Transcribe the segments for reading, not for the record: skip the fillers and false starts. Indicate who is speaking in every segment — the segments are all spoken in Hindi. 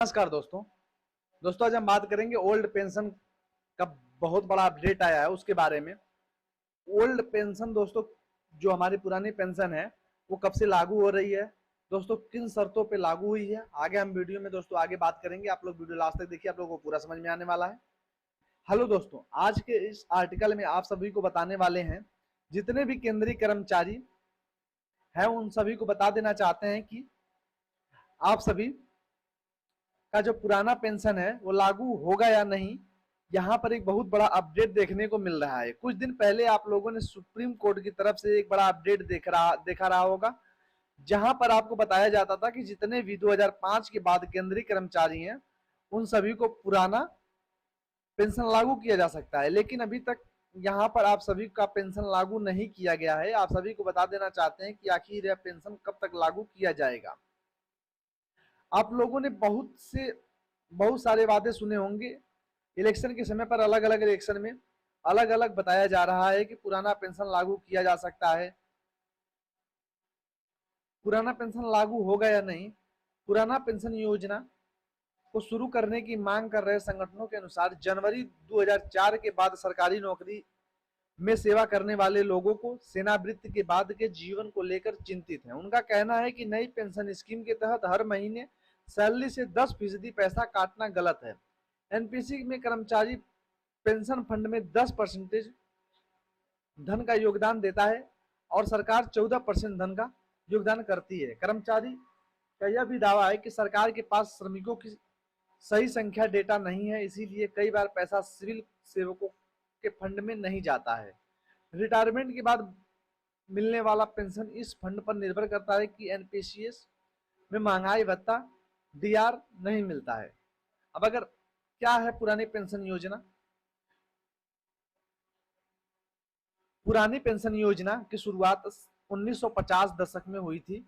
Speaker 1: नमस्कार दोस्तों आज हम बात करेंगे ओल्ड पेंशन का बहुत बड़ा अपडेट आया है उसके बारे में। ओल्ड पेंशन दोस्तों, जो हमारी पुरानी पेंशन है वो कब से लागू हो रही है दोस्तों, किन शर्तों पे लागू हुई है, आगे हम वीडियो में दोस्तों आगे बात करेंगे। आप लोग वीडियो लास्ट तक देखिए, आप लोगों को पूरा समझ में आने वाला है। हेलो दोस्तों, आज के इस आर्टिकल में आप सभी को बताने वाले हैं, जितने भी केंद्रीय कर्मचारी हैं उन सभी को बता देना चाहते हैं कि आप सभी का जो पुराना पेंशन है वो लागू होगा या नहीं। यहाँ पर एक बहुत बड़ा अपडेट देखने को मिल रहा है। कुछ दिन पहले आप लोगों ने सुप्रीम कोर्ट की तरफ से एक बड़ा अपडेट देखा रहा होगा, जहां पर आपको बताया जाता था कि जितने भी 2005 के बाद केंद्रीय कर्मचारी हैं उन सभी को पुराना पेंशन लागू किया जा सकता है, लेकिन अभी तक यहाँ पर आप सभी का पेंशन लागू नहीं किया गया है। आप सभी को बता देना चाहते हैं कि आखिर यह पेंशन कब तक लागू किया जाएगा। आप लोगों ने बहुत सारे वादे सुने होंगे। इलेक्शन के समय पर अलग अलग इलेक्शन में अलग अलग बताया जा रहा है कि पुराना पेंशन लागू किया जा सकता है। पुराना पेंशन लागू होगा या नहीं, पुराना पेंशन योजना को शुरू करने की मांग कर रहे संगठनों के अनुसार जनवरी 2004 के बाद सरकारी नौकरी में सेवा करने वाले लोगों को सेनावृत्ति के बाद के जीवन को लेकर चिंतित हैं। उनका कहना है कि नई पेंशन स्कीम के तहत हर महीने सैलरी से 10% पैसा काटना गलत है। एनपीसी में कर्मचारी पेंशन फंड में 10% धन का योगदान देता है और सरकार 14% धन का योगदान करती है। कर्मचारी का यह भी दावा है कि सरकार के पास श्रमिकों की सही संख्या डेटा नहीं है, इसीलिए कई बार पैसा सिविल सेवकों के फंड में नहीं जाता है। रिटायरमेंट के बाद मिलने वाला पेंशन इस फंड पर निर्भर करता है कि एनपीसीएस में महंगाई भत्ता डीआर नहीं मिलता है। अब अगर क्या है पुरानी पेंशन योजना, पुरानी पेंशन योजना की शुरुआत 1950 दशक में हुई थी।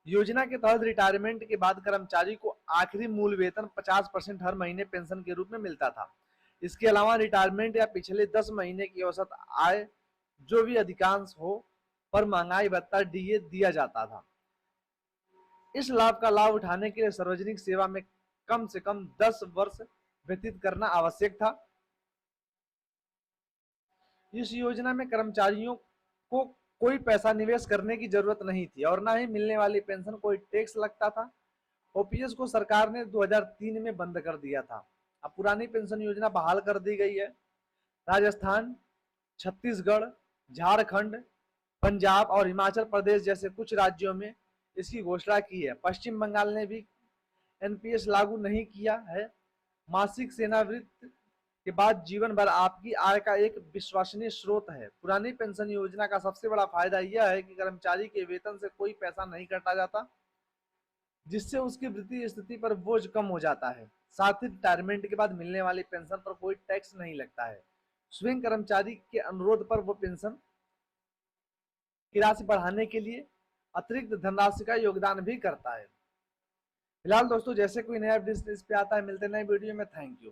Speaker 1: योजना के तहत रिटायरमेंट के बाद कर्मचारी को आखिरी मूल वेतन 50% हर महीने पेंशन के रूप में मिलता था। इसके अलावा रिटायरमेंट या पिछले 10 महीने की औसत आय जो भी अधिकांश हो पर महंगाई भत्ता डीए दिया जाता था। इस लाभ का लाभ उठाने के लिए सार्वजनिक सेवा में कम से कम 10 वर्ष व्यतीत करना आवश्यक था। इस योजना में कर्मचारियों को कोई पैसा निवेश करने की जरूरत नहीं थी और ना ही मिलने वाली पेंशन कोई टैक्स लगता था। ओपीएस को सरकार ने 2003 में बंद कर दिया था। अब पुरानी पेंशन योजना बहाल कर दी गई है। राजस्थान, छत्तीसगढ़, झारखंड, पंजाब और हिमाचल प्रदेश जैसे कुछ राज्यों में इसकी घोषणा की है। पश्चिम बंगाल ने भी एनपीएस लागू नहीं किया है। मासिक सेवानिवृत्ति के बाद जीवन भर आपकी आय का एक विश्वसनीय स्रोत है। पुरानी पेंशन योजना का सबसे बड़ा फायदा यह है कि कर्मचारी के वेतन से कोई पैसा नहीं काटा जाता, जिससे उसकी वित्तीय स्थिति पर बोझ कम हो जाता है। साथ ही रिटायरमेंट के बाद मिलने वाली पेंशन पर कोई टैक्स नहीं लगता है। स्वयं कर्मचारी के अनुरोध पर वो पेंशन की राशि बढ़ाने के लिए अतिरिक्त धनराशि का योगदान भी करता है। फिलहाल दोस्तों, जैसे कोई नया अपडेट इस पे आता है, मिलते नए वीडियो में। Thank you.